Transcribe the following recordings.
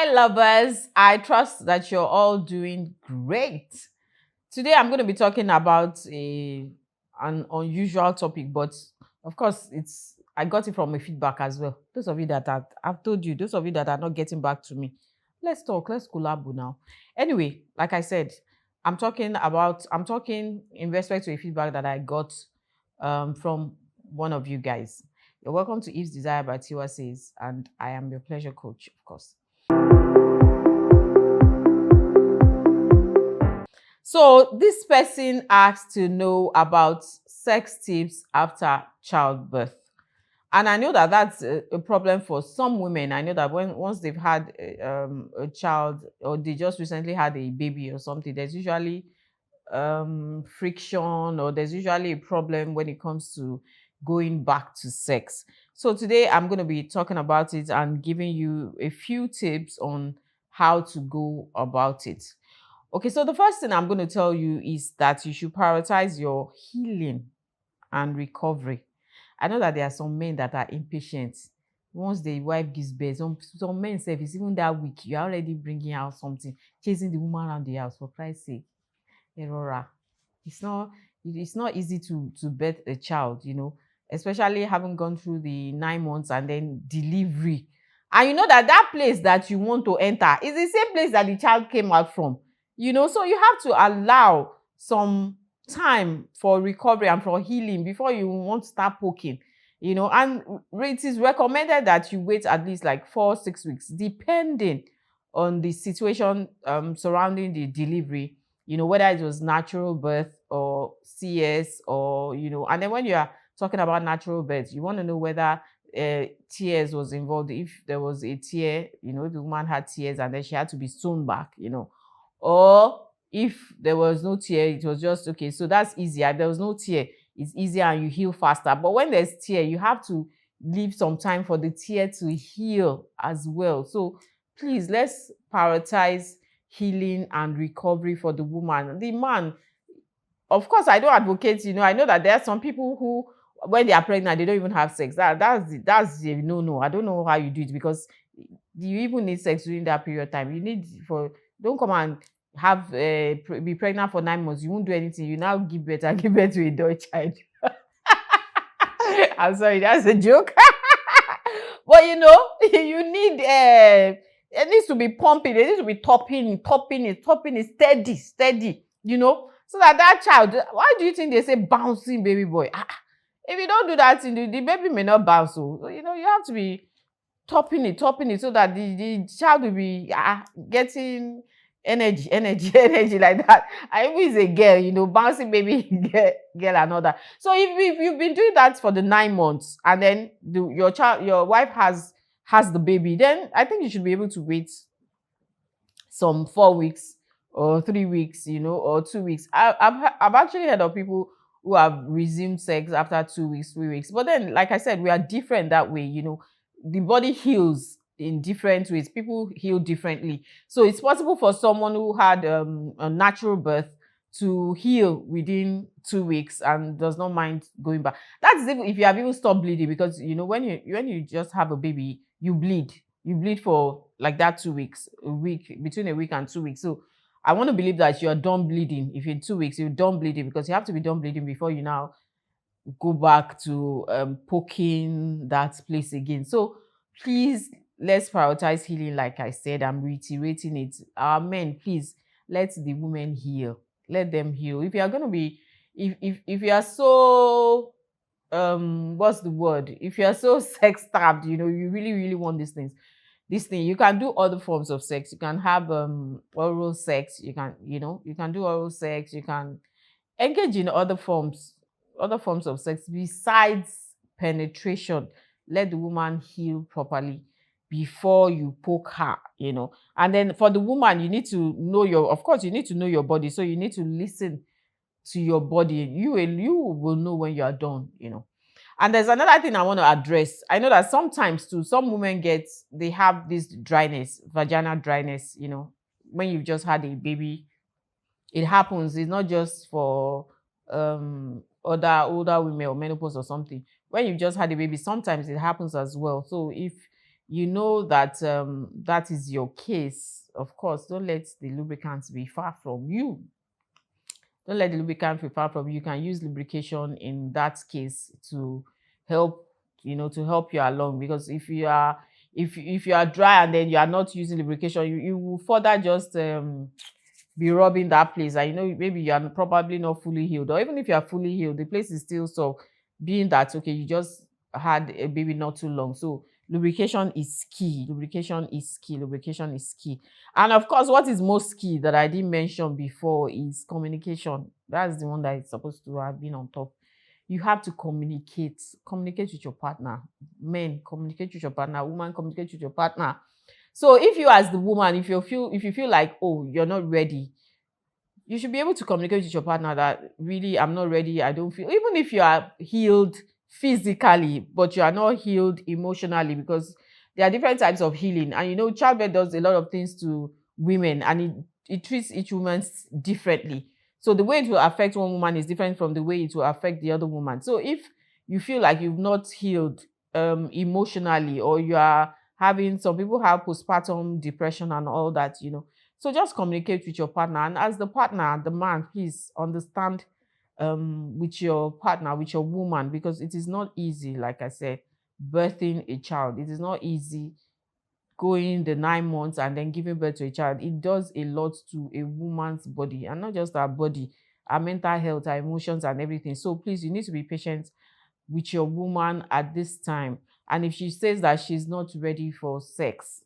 Hi, lovers. I trust that you're all doing great. Today, I'm going to be talking about an unusual topic, but of course, I got it from a feedback as well. Those of you that I've told you, those of you that are not getting back to me, let's talk. Let's collab now. Anyway, like I said, I'm talking in respect to a feedback that I got from one of you guys. You're welcome to Eve's Desire by Tiwa Says, and I am your pleasure coach, of course. So this person asked to know about sex tips after childbirth. And I know that that's a problem for some women. I know that once they've had a child or they just recently had a baby or something, there's usually friction or there's usually a problem when it comes to going back to sex. So today I'm going to be talking about it and giving you a few tips on how to go about it. Okay, so the first thing I'm going to tell you is that you should prioritize your healing and recovery. I know that there are some men that are impatient. Once the wife gives birth, some men say it's even that week, you're already bringing out something, chasing the woman around the house, for Christ's sake. Aurora. It's not easy to birth a child, especially having gone through the 9 months and then delivery. And you know that place that you want to enter is the same place that the child came out from. So you have to allow some time for recovery and for healing before you want to start poking. And it is recommended that you wait at least like 4-6 weeks, depending on the situation surrounding the delivery, whether it was natural birth or CS or, and then when you are talking about natural birth, you want to know whether tears was involved. If there was a tear, if the woman had tears and then she had to be sewn back, or if there was no tear, it was just, okay, so that's easier. There was no tear, it's easier and you heal faster. But when there's tear, you have to leave some time for the tear to heal as well. So please, let's prioritize healing and recovery for the woman. The man, of course, I don't advocate, I know that there are some people who, when they are pregnant, they don't even have sex. That's a no. I don't know how you do it, because you even need sex during that period of time. Don't come and have be pregnant for 9 months. You won't do anything. You now give birth to a dog child. I'm sorry, that's a joke. But you need it needs to be pumping, it needs to be topping it steady, so that child, why do you think they say bouncing baby boy? If you don't do that thing, the baby may not bounce. So you have to be topping it so that the child will be getting energy like that. I is a girl, bouncing baby girl and all that. So if you've been doing that for the 9 months and then your wife has the baby, then I think you should be able to wait some 4 weeks or 3 weeks, or 2 weeks. I've actually heard of people who have resumed sex after 2 weeks, 3 weeks. But then, like I said, we are different that way. The body heals in different ways. People heal differently. So it's possible for someone who had a natural birth to heal within 2 weeks and does not mind going back. That's if you have even stopped bleeding, because when you just have a baby, you bleed. You bleed for like that 2 weeks, between a week and 2 weeks. So I want to believe that you're done bleeding. If in 2 weeks you're done bleeding, because you have to be done bleeding before you now go back to poking that place again. So please, let's prioritize healing. Like I said, I'm reiterating it. Our men, please let the women heal. Let them heal. If you are going to be, if you are so what's the word? If you are so sex starved, you really, really want these things. This thing, you can do other forms of sex. You can have oral sex. You can do oral sex. You can engage in other forms of sex besides penetration. Let the woman heal properly before you poke her, And then for the woman, you need to know you need to know your body. So you need to listen to your body. You will know when you are done, And there's another thing I want to address. I know that sometimes too, some women they have this dryness, vaginal dryness, when you've just had a baby. It happens. It's not just for other older women or menopause or something. When you just had a baby, sometimes it happens as well. So if you know that that is your case, of course, don't let the lubricants be far from you. Don't let the lubricant be far from you. You can use lubrication in that case to help, to help you along. Because if you are dry and then you are not using lubrication, you will further just be rubbing that place, and maybe you are probably not fully healed, or even if you are fully healed, the place is still sore, being that okay, you just had a baby not too long. So lubrication is key. Lubrication is key. Lubrication is key. And of course, what is most key that I didn't mention before is communication. That's the one that is supposed to have been on top. You have to communicate. Communicate with your partner. Men, communicate with your partner. Woman, communicate with your partner. So if you as the woman, if you feel like, oh, you're not ready, you should be able to communicate with your partner that really, I'm not ready. I don't feel, even if you are healed physically, but you are not healed emotionally, because there are different types of healing. And childbirth does a lot of things to women, and it treats each woman differently. So the way it will affect one woman is different from the way it will affect the other woman. So if you feel like you've not healed emotionally, or you are having, some people have postpartum depression and all that, so just communicate with your partner. And as the partner, the man, please understand with your partner, with your woman, because it is not easy, like I said, birthing a child. It is not easy going the 9 months and then giving birth to a child. It does a lot to a woman's body, and not just her body, her mental health, her emotions and everything. So please, you need to be patient with your woman at this time. And if she says that she's not ready for sex,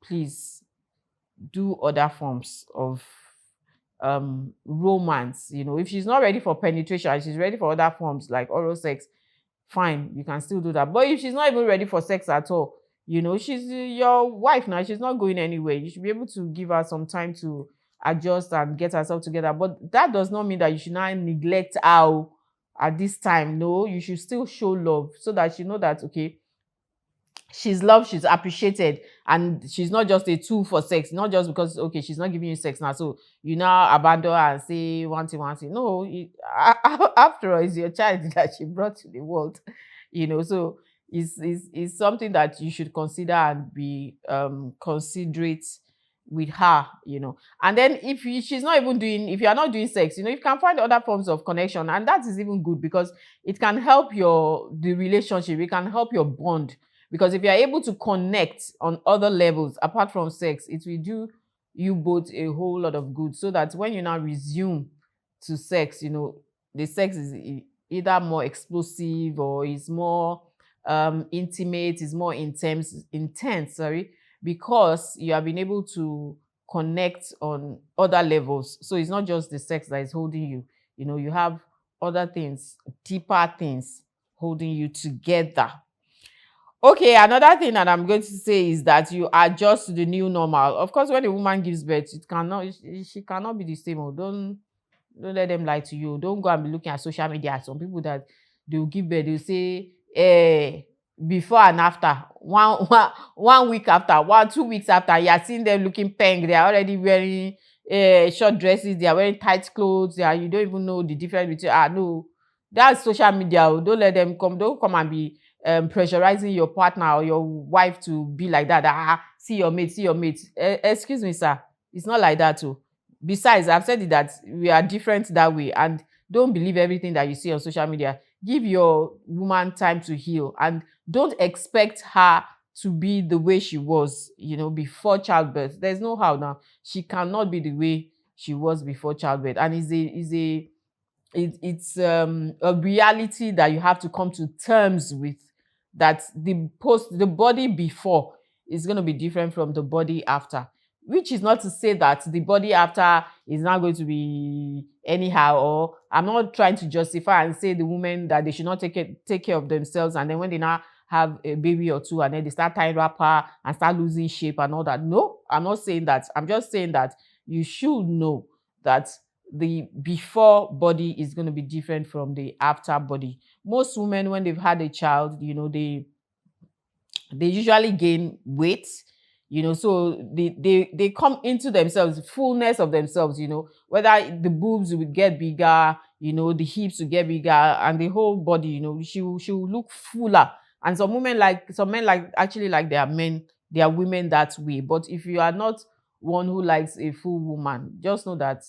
please do other forms of romance. If she's not ready for penetration and she's ready for other forms like oral sex, fine, you can still do that. But if she's not even ready for sex at all, she's your wife now, she's not going anywhere. You should be able to give her some time to adjust and get herself together. But that does not mean that you should not neglect her at this time. No, you should still show love, so that she know that okay, she's loved, she's appreciated, and she's not just a tool for sex. Not just because okay, she's not giving you sex now, so you now abandon her and say one thing. No, after all, it's your child that she brought to the world. So it's something that you should consider and be considerate with her. And then she's not even doing, if you are not doing sex, you can find other forms of connection, and that is even good, because it can help the relationship, it can help your bond. Because if you are able to connect on other levels apart from sex, it will do you both a whole lot of good. So that when you now resume to sex, the sex is either more explosive, or is more intimate, is more intense, sorry, because you have been able to connect on other levels. So it's not just the sex that is holding you. You have other things, deeper things holding you together. Okay, another thing that I'm going to say is that you adjust to the new normal. Of course, when a woman gives birth, she cannot be the same. Don't let them lie to you. Don't go and be looking at social media. Some people that they will give birth, they'll say, before and after, one week after, 2 weeks after, you are seeing them looking pink. They are already wearing short dresses. They are wearing tight clothes. You don't even know the difference between. No, that's social media. Don't let them come. Don't come and be pressurizing your partner or your wife to be like that. See your mate, see your mate. Excuse me, sir. It's not like that too. Besides, I've said it that we are different that way, and don't believe everything that you see on social media. Give your woman time to heal, and don't expect her to be the way she was, before childbirth. There's no how now. She cannot be the way she was before childbirth, and it's a reality that you have to come to terms with, that the body before is going to be different from the body after, which is not to say that the body after is not going to be anyhow. Or I'm not trying to justify and say the women that they should not take care of themselves, and then when they now have a baby or two and then they start tying wrapper and start losing shape and all that. No, I'm not saying that. I'm just saying that you should know that the before body is going to be different from the after body. Most women, when they've had a child, they usually gain weight, so they come into themselves, fullness of themselves, whether the boobs will get bigger, the hips will get bigger, and the whole body, she will look fuller And some men like actually like their women that way. But if you are not one who likes a full woman, just know that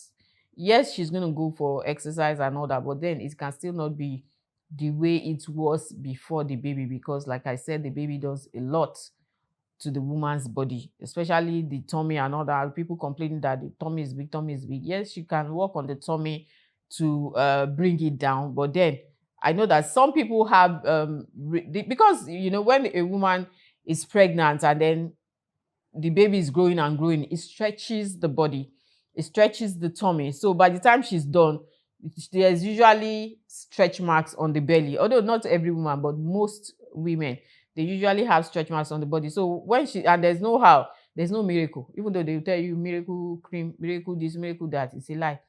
yes, she's going to go for exercise and all that, but then it can still not be the way it was before the baby, because like I said, the baby does a lot to the woman's body, especially the tummy and all that. People complaining that the tummy is big, tummy is big. Yes, you can work on the tummy to bring it down, but then I know that some people have because when a woman is pregnant and then the baby is growing and growing, it stretches the body, it stretches the tummy. So by the time she's done, there's usually stretch marks on the belly. Although not every woman, but most women, they usually have stretch marks on the body. So and there's no miracle. Even though they will tell you miracle cream, miracle this, miracle that, it's a lie.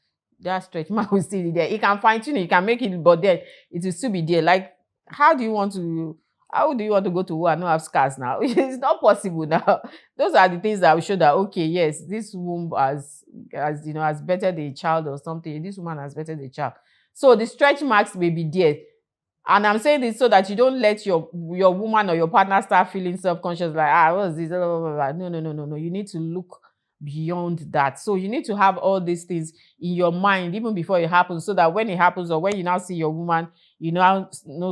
That stretch mark will still be there. It can fine tune it, can make it, but then it will still be there. Like, how do you want to go to war and not have scars now? It's not possible now. Those are the things that will show that, okay, yes, this womb has bettered a child or something. This woman has bettered a child. So the stretch marks may be there. And I'm saying this so that you don't let your woman or your partner start feeling self-conscious, like, what's this? Blah, blah, blah. No. You need to look beyond that. So you need to have all these things in your mind even before it happens, so that when it happens, or when you now see your woman,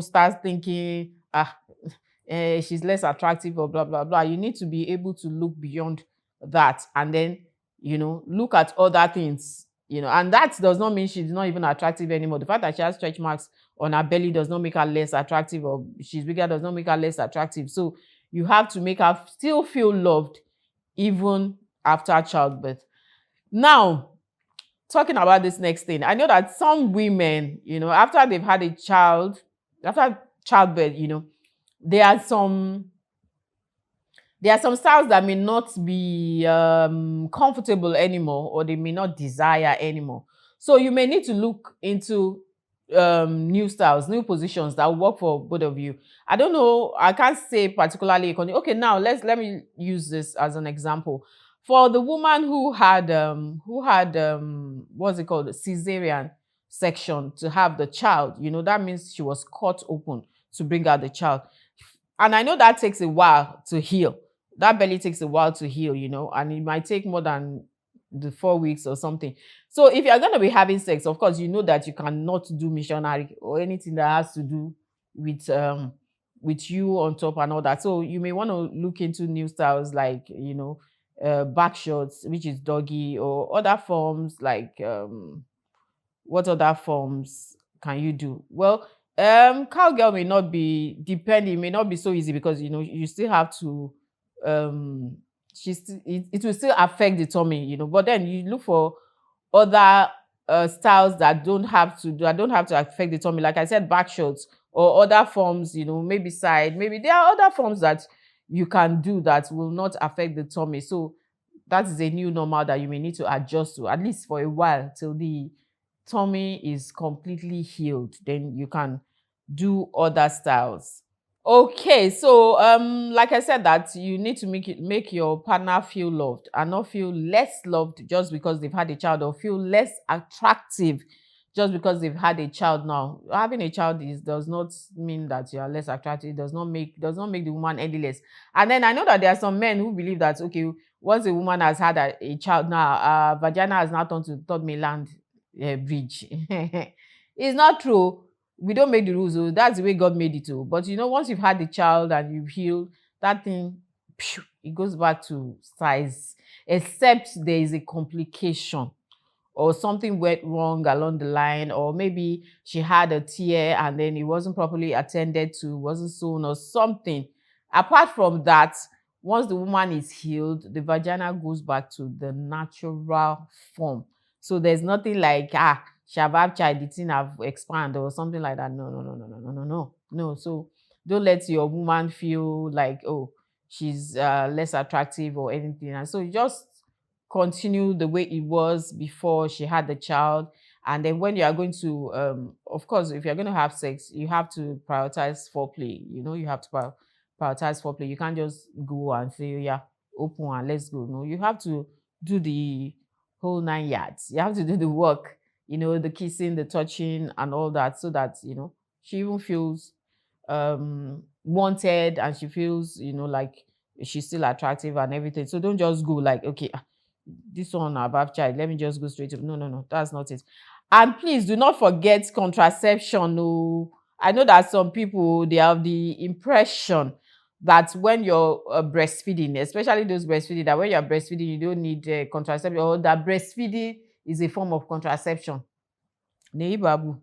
start thinking, she's less attractive or blah, blah, blah. You need to be able to look beyond that and then, look at other things, and that does not mean she's not even attractive anymore. The fact that she has stretch marks on her belly does not make her less attractive, or she's bigger does not make her less attractive. So you have to make her still feel loved even after childbirth. Now, talking about this next thing, I know that some women, after they've had a child, after childbirth, there are some styles that may not be comfortable anymore, or they may not desire anymore. So you may need to look into new styles, new positions that will work for both of you. I don't know, I can't say particularly. Okay, now let me use this as an example. For the woman who had what's it called, cesarean section to have the child, that means she was cut open to bring out the child. And I know that takes a while to heal. That belly takes a while to heal, and it might take more than the 4 weeks or something. So if you're going to be having sex, of course, you know that you cannot do missionary or anything that has to do with you on top and all that. So you may want to look into new styles like, back shots, which is doggy, or other forms like, what other forms can you do? Well, cowgirl may not be, depending, may not be so easy, because you still have to it will still affect the tummy, but then you look for other styles that don't have to affect the tummy. Like I said, back shots or other forms, maybe side, maybe there are other forms that you can do that will not affect the tummy. So that is a new normal that you may need to adjust to, at least for a while, till the tummy is completely healed. Then you can do other styles. Okay, so like I said, that you need to make your partner feel loved and not feel less loved just because they've had a child, or feel less attractive just because they've had a child. Now, having a child does not mean that you are less attractive. It does not make the woman any less. And then I know that there are some men who believe that, okay, once a woman has had a child, now vagina has now turned to third mainland bridge. It's not true. We don't make the rules. So that's the way God made it too. But once you've had the child and you've healed, that thing, it goes back to size, except there is a complication or something went wrong along the line, or maybe she had a tear and then it wasn't properly attended to, wasn't sewn or something. Apart from that, once the woman is healed, the vagina goes back to the natural form. So there's nothing like, she have child, the thing have expanded or something like that. No. So don't let your woman feel like, oh, she's less attractive or anything. And so you just continue the way it was before she had the child. And then when you are going to, of course, if you're going to have sex, you have to prioritize foreplay. You have to prioritize foreplay. You can't just go and say, yeah, open and let's go. No, you have to do the whole 9 yards. You have to do the work, the kissing, the touching and all that, so that, she even feels wanted and she feels, like she's still attractive and everything. So don't just go like, okay, this one above child, let me just go straight to, no, no, no, that's not it. And please do not forget contraception. Oh, I know that some people, they have the impression that when you're breastfeeding, especially those breastfeeding, that when you're breastfeeding, you don't need contraception, or that breastfeeding is a form of contraception. Nei babu.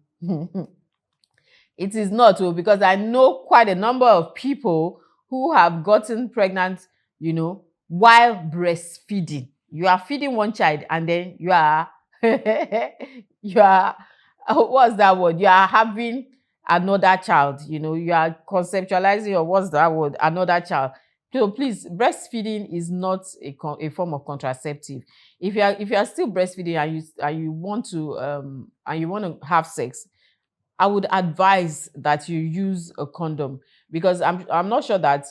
It is not, because I know quite a number of people who have gotten pregnant, while breastfeeding. You are feeding one child and then you are, you are, what's that word? You are having another child, you are conceptualizing, or what's that word? Another child. So please, breastfeeding is not a form of contraceptive. If you are still breastfeeding and you want to have sex, I would advise that you use a condom, because I'm not sure that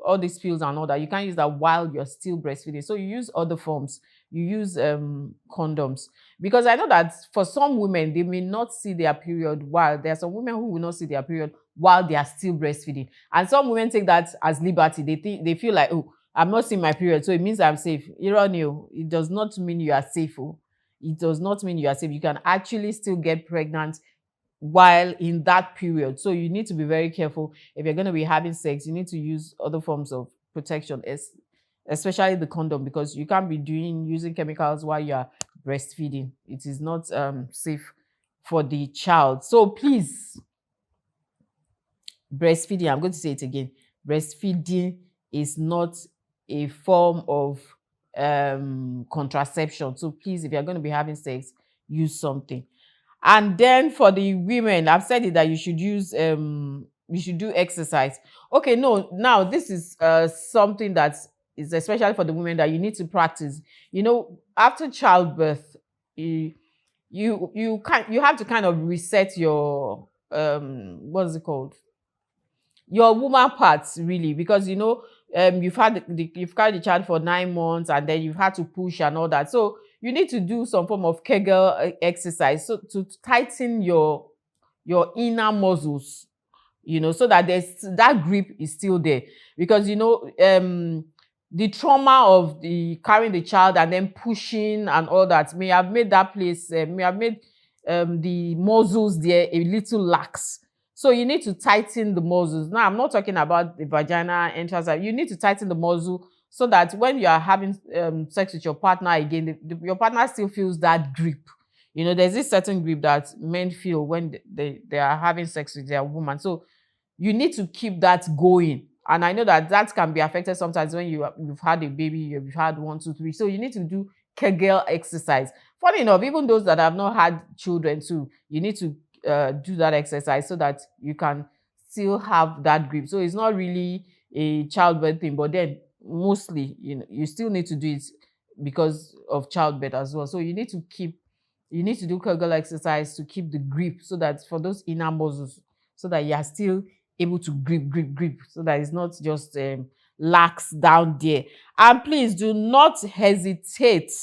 all these pills and all that you can't use that while you're still breastfeeding. So you use other forms. You use condoms, because I know that for some women they may not see their period, while there are some women who will not see their period while they are still breastfeeding, and some women take that as liberty. They feel like, oh, I'm not seeing my period, so it means I'm safe. It does not mean you are safe. Oh. It does not mean you are safe. You can actually still get pregnant while in that period. So you need to be very careful. If you're going to be having sex, you need to use other forms of protection, especially the condom, because you can't be using chemicals while you're breastfeeding. It is not safe for the child. So please, breastfeeding, I'm going to say it again, breastfeeding is not a form of contraception. So please, if you're going to be having sex, use something. And then for the women, I've said it that you should you should do exercise. Okay, no, now this is something that is especially for the women that you need to practice. After childbirth, you have to kind of reset your what's it called? Your woman parts, really, because you've carried the child for 9 months and then you've had to push and all that. So you need to do some form of Kegel exercise, so to tighten your inner muscles, so that that grip is still there. Because the trauma of the carrying the child and then pushing and all that may have made that place, may have made the muscles there a little lax. So you need to tighten the muscles. Now, I'm not talking about the vagina entrance. You need to tighten the muscle so that when you are having sex with your partner again, your partner still feels that grip. There's this certain grip that men feel when they are having sex with their woman. So you need to keep that going. And I know that can be affected sometimes when you've had a baby, you've had 1, 2, 3. So you need to do Kegel exercise. Funny enough, even those that have not had children too, you need to do that exercise so that you can still have that grip. So it's not really a childbirth thing, but then mostly, you still need to do it because of childbirth as well. So you need to do Kegel exercise to keep the grip, so that for those inner muscles, so that you are still able to grip, so that it's not just lax down there. And please do not hesitate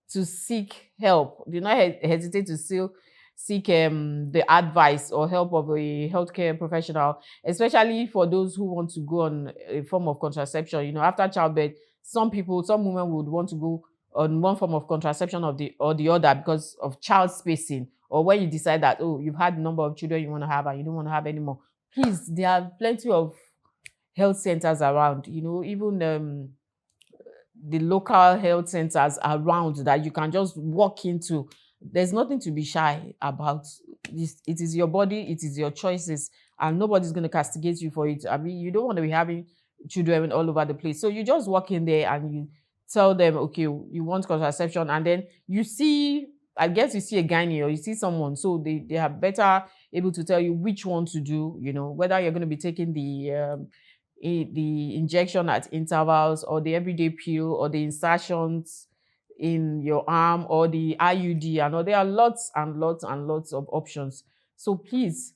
to seek help. Do not hesitate to still seek the advice or help of a healthcare professional, especially for those who want to go on a form of contraception. After childbirth, some women would want to go on one form of contraception or the other because of child spacing, or when you decide that, oh, you've had a number of children you want to have and you don't want to have anymore. Please, there are plenty of health centers around, even the local health centers around that you can just walk into. There's nothing to be shy about. It is your body, it is your choices, and nobody's going to castigate you for it. I mean, you don't want to be having children all over the place. So you just walk in there and you tell them, okay, you want contraception, and then you see, I guess you see a gynae or you see someone, so they are better able to tell you which one to do, whether you're going to be taking the injection at intervals, or the everyday pill, or the insertions in your arm, or the IUD, and all. There are lots and lots and lots of options. So please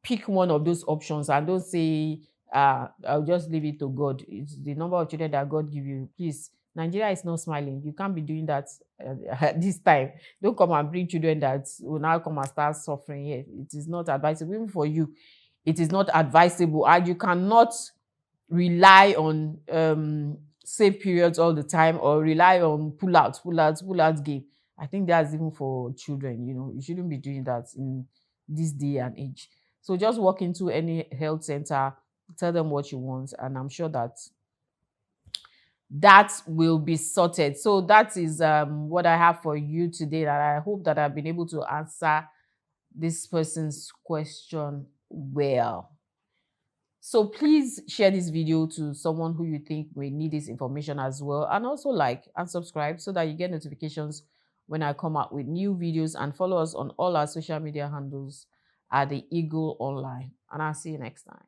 pick one of those options and don't say, I'll just leave it to God. It's the number of children that God give you. Please, Nigeria is not smiling. You can't be doing that this time. Don't come and bring children that will now come and start suffering here. It is not advisable even for you. it is not advisable, and you cannot rely on safe periods all the time, or rely on pull out game. I think that's even for children. You shouldn't be doing that in this day and age. So just walk into any health center, tell them what you want, and I'm sure that will be sorted. So that is what I have for you today, that I hope that I've been able to answer this person's question well. So please share this video to someone who you think may need this information as well. And also like and subscribe so that you get notifications when I come out with new videos, and follow us on all our social media handles at the Eagle Online. And I'll see you next time.